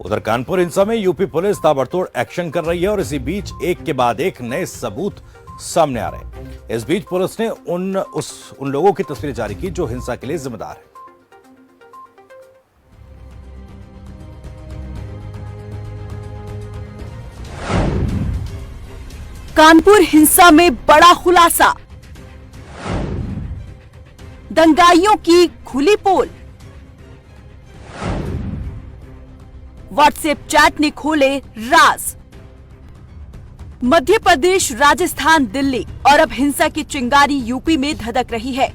उधर कानपुर हिंसा में यूपी पुलिस ताबड़तोड़ एक्शन कर रही है और इसी बीच एक के बाद एक नए सबूत सामने आ रहे हैं। इस बीच पुलिस ने उन लोगों की तस्वीरें जारी की जो हिंसा के लिए जिम्मेदार है। कानपुर हिंसा में बड़ा खुलासा, दंगाइयों की खुली पोल, व्हाट्सएप चैट ने खोले राज। मध्य प्रदेश, राजस्थान, दिल्ली और अब हिंसा की चिंगारी यूपी में धधक रही है।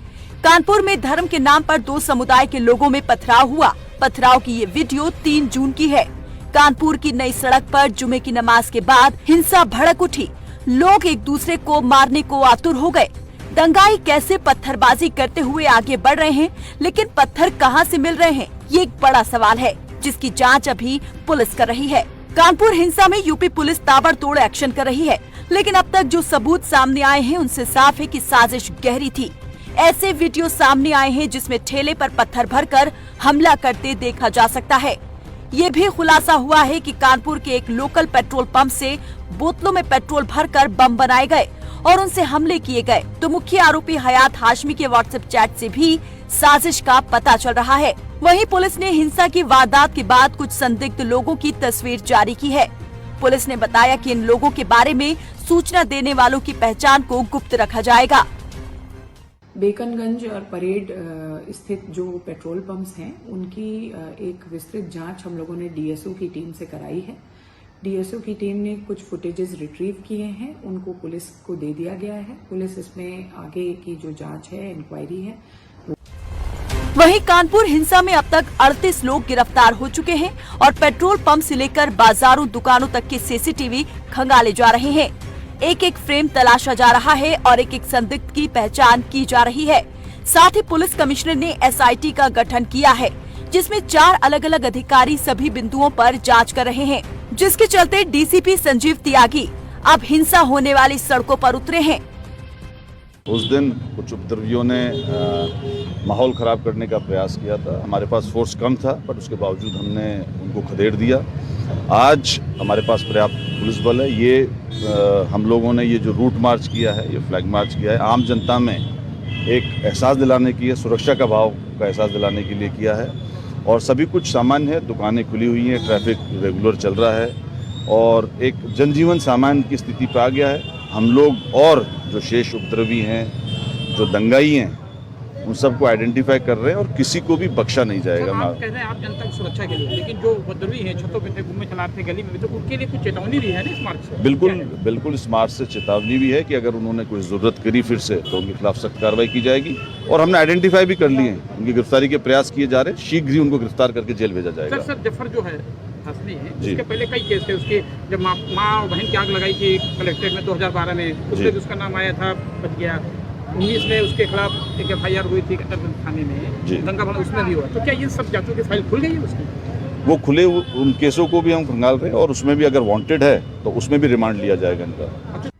कानपुर में धर्म के नाम पर दो समुदाय के लोगों में पथराव हुआ। पथराव की ये वीडियो 3 जून की है। कानपुर की नई सड़क पर जुमे की नमाज के बाद हिंसा भड़क उठी। लोग एक दूसरे को मारने को आतुर हो गए। दंगाई कैसे पत्थरबाजी करते हुए आगे बढ़ रहे हैं, लेकिन पत्थर कहां से मिल रहे हैं, ये एक बड़ा सवाल है जिसकी जांच अभी पुलिस कर रही है। कानपुर हिंसा में यूपी पुलिस ताबड़तोड़ एक्शन कर रही है, लेकिन अब तक जो सबूत सामने आए हैं उनसे साफ है कि साजिश गहरी थी। ऐसे वीडियो सामने आए हैं जिसमें ठेले पर पत्थर भरकर हमला करते देखा जा सकता है। ये भी खुलासा हुआ है कि कानपुर के एक लोकल पेट्रोल पंप से बोतलों में पेट्रोल भरकर बम बनाए गए और उनसे हमले किए गए। तो मुख्य आरोपी हयात हाशमी के व्हाट्सएप चैट से भी साजिश का पता चल रहा है। वहीं पुलिस ने हिंसा की वारदात के बाद कुछ संदिग्ध लोगों की तस्वीर जारी की है। पुलिस ने बताया कि इन लोगों के बारे में सूचना देने वालों की पहचान को गुप्त रखा जाएगा। बेकनगंज और परेड स्थित जो पेट्रोल पंप्स हैं उनकी एक विस्तृत जांच हम लोगों ने डीएसओ की टीम से कराई है। डीएसओ की टीम ने कुछ फुटेजेस रिट्रीव किए हैं, उनको पुलिस को दे दिया गया है। पुलिस इसमें आगे की जो जांच है, इंक्वायरी है। वहीं कानपुर हिंसा में अब तक 38 लोग गिरफ्तार हो चुके हैं और पेट्रोल पंप से लेकर बाजारों, दुकानों तक के सीसीटीवी खंगाले जा रहे हैं। एक एक फ्रेम तलाशा जा रहा है और एक एक संदिग्ध की पहचान की जा रही है। साथ ही पुलिस कमिश्नर ने एसआईटी का गठन किया है, जिसमें 4 अलग अलग अधिकारी सभी बिंदुओं पर जांच कर रहे हैं, जिसके चलते डीसीपी संजीव त्यागी अब हिंसा होने वाली सड़कों पर उतरे हैं। उस दिन कुछ उपद्रवियों ने माहौल खराब करने का प्रयास किया था। हमारे पास फोर्स कम था, पर उसके बावजूद हमने उनको खदेड़ दिया। आज हमारे पास पर्याप्त पुलिस बल है। ये हम लोगों ने ये जो रूट मार्च किया है, ये फ्लैग मार्च किया है, आम जनता में एक एहसास दिलाने की है, सुरक्षा का भाव का एहसास दिलाने के लिए किया है। और सभी कुछ सामान्य है, दुकानें खुली हुई हैं, ट्रैफिक रेगुलर चल रहा है और एक जनजीवन सामान्य की स्थिति पर आ गया है। हम लोग और जो शेष उपद्रवी हैं, जो दंगाई हैं, उन सबको आइडेंटिफाई कर रहे हैं और किसी को भी बख्शा नहीं जाएगा। आप कह रहे हैं आप जनता की सुरक्षा के लिए, लेकिन जो उपद्रवी हैं, छतों पे घूमने चलाते गली में, तो उनके लिए कुछ चेतावनी भी है ना इस मार्ग से? बिल्कुल इस मार्च से चेतावनी भी है कि अगर उन्होंने कोई जरूरत करी फिर से तो उनके खिलाफ सख्त कार्रवाई की जाएगी। और हमने आइडेंटिफाई भी कर लिए हैं, उनकी गिरफ्तारी के प्रयास किए जा रहे हैं। शीघ्र ही उनको गिरफ्तार करके जेल भेजा जाएगा। सर जफर जो है हंसनी है, उसके पहले कई केस थे उसके, जब माँ और बहन की आग लगाई थी कलेक्ट्रेट में 2012 में, उसमें उसका नाम आया था, बच गया। 19 में उसके खिलाफ एक FIR हुई थी थाने में, दंगा भड़का उसमें भी हुआ। तो क्या ये सब जांचों की फाइल खुल गई है उसकी? वो खुले उन केसों को भी हम खंगाल रहे हैं और उसमें भी अगर वांटेड है तो उसमें भी रिमांड लिया जाएगा इनका।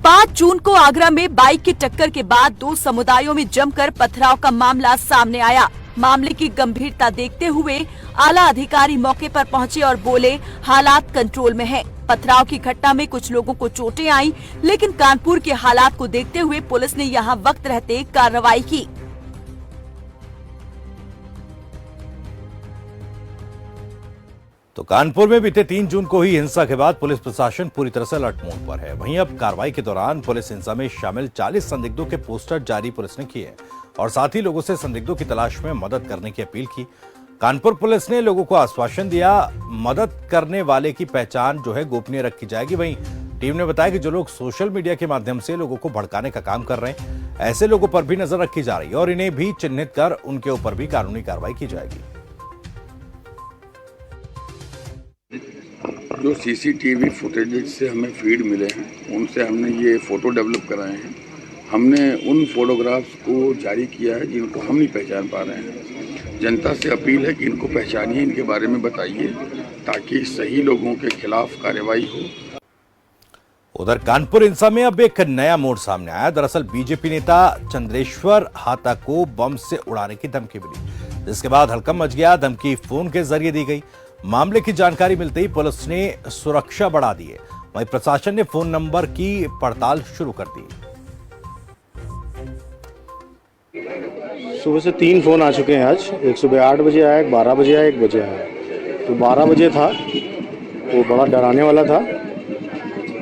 5 जून को आगरा में बाइक की टक्कर के बाद 2 समुदायों में जमकर पथराव का मामला सामने आया। मामले की गंभीरता देखते हुए आला अधिकारी मौके पर पहुंचे और बोले हालात कंट्रोल में हैं। पथराव की घटना में कुछ लोगों को चोटें आई, लेकिन कानपुर के हालात को देखते हुए पुलिस ने यहां वक्त रहते कार्रवाई की। तो कानपुर में बीते 3 जून को ही हिंसा के बाद पुलिस प्रशासन पूरी तरह से अलर्ट मोड पर है। वहीं अब कार्रवाई के दौरान पुलिस हिंसा में शामिल 40 संदिग्धों के पोस्टर जारी पुलिस ने किए और साथ ही लोगों से संदिग्धों की तलाश में मदद करने की अपील की। कानपुर पुलिस ने लोगों को आश्वासन दिया, मदद करने वाले की पहचान जो है गोपनीय रखी जाएगी। वहीं टीम ने बताया कि जो लोग सोशल मीडिया के माध्यम से लोगों को भड़काने का काम कर रहे हैं, ऐसे लोगों पर भी नजर रखी जा रही है और इन्हें भी चिन्हित कर उनके ऊपर भी कानूनी कार्रवाई की जाएगी। जो CCTV फुटेजेस से हमें फीड मिले हैं, उनसे हमने ये फोटो डेवलप कराए हैं। हमने उन फोटोग्राफ्स को जारी किया है जिनको हम नहीं पहचान पा रहे हैं। जनता से अपील है कि इनको पहचानिए, इनके बारे में बताइए, ताकि सही लोगों के खिलाफ कार्रवाई हो। उधर कानपुर हिंसा में अब एक नया मोड़ सामने आया। दरअसल बीजेपी नेता चंद्रेश्वर हाथा को बम से उड़ाने की धमकी मिली, जिसके बाद हड़कंप मच गया। धमकी फोन के जरिए दी गई। मामले की जानकारी मिलते ही पुलिस ने सुरक्षा बढ़ा दी है। वहीं प्रशासन ने फोन नंबर की पड़ताल शुरू कर दी। सुबह से 3 फोन आ चुके हैं आज। एक सुबह 8 बजे आया, एक 12 बजे आया, 1 बजे आया। तो 12 बजे था वो बड़ा डराने वाला था,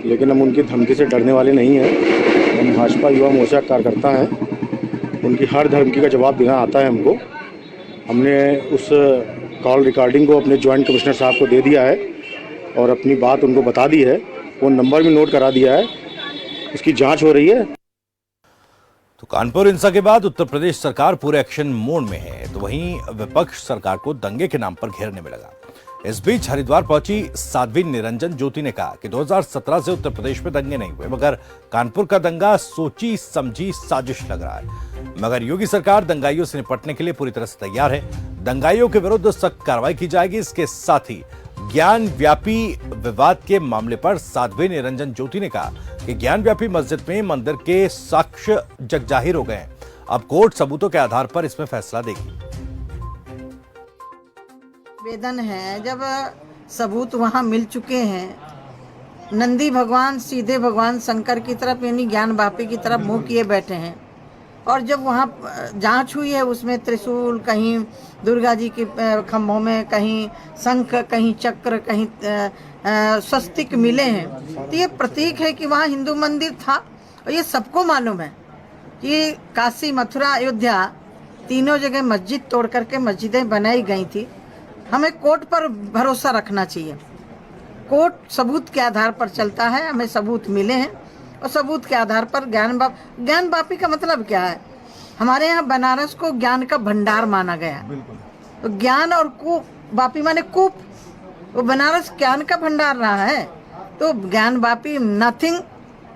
लेकिन हम उनकी धमकी से डरने वाले नहीं हैं। हम भाजपा युवा मोर्चा कार्यकर्ता हैं, उनकी हर धमकी का जवाब देना आता है हमको। हमने उस कॉल रिकॉर्डिंग को अपने जॉइंट कमिश्नर साहब को दे दिया है और अपनी बात उनको बता दी है। वो नंबर भी नोट करा दिया है, उसकी जांच हो रही है। तो कानपुर हिंसा के बाद उत्तर प्रदेश सरकार पूरे एक्शन मोड में है, तो वहीं विपक्ष सरकार को दंगे के नाम पर घेरने में लगा। इस बीच हरिद्वार पहुंची साध्वी निरंजन ज्योति ने कहा कि 2017 से उत्तर प्रदेश में दंगे नहीं हुए, मगर कानपुर का दंगा सोची समझी साजिश लग रहा है। मगर योगी सरकार दंगाइयों से निपटने के लिए पूरी तरह से तैयार है। दंगाइयों के विरुद्ध सख्त कार्रवाई की जाएगी। इसके साथ ही ज्ञान व्यापी विवाद के मामले पर साध्वी निरंजन ज्योति ने कहा कि ज्ञान व्यापी मस्जिद में मंदिर के साक्ष्य जगजाहिर हो गए हैं। अब कोर्ट सबूतों के आधार पर इसमें फैसला देगी। वेदन है, जब सबूत वहाँ मिल चुके हैं, नंदी भगवान सीधे भगवान शंकर की तरफ यानी ज्ञान वापी की तरफ मुंह किए बैठे हैं। और जब वहाँ जांच हुई है, उसमें त्रिशूल, कहीं दुर्गा जी के खम्भों में, कहीं शंख, कहीं चक्र, कहीं स्वस्तिक मिले हैं, तो ये प्रतीक है कि वहाँ हिंदू मंदिर था। और ये सबको मालूम है कि काशी, मथुरा, अयोध्या तीनों जगह मस्जिद तोड़ करके मस्जिदें बनाई गई थी। हमें कोर्ट पर भरोसा रखना चाहिए। कोर्ट सबूत के आधार पर चलता है। हमें सबूत मिले हैं और सबूत के आधार पर ज्ञान वापी का मतलब क्या है? हमारे यहाँ बनारस को ज्ञान का भंडार माना गया है। तो ज्ञान और कूप, वापी माने कूप, वो बनारस ज्ञान का भंडार रहा है। तो ज्ञान वापी नथिंग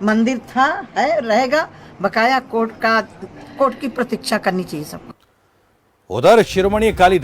मंदिर था, है, रहेगा। बकाया कोर्ट की प्रतीक्षा करनी चाहिए सबको। उधर शिरोमणि अकाली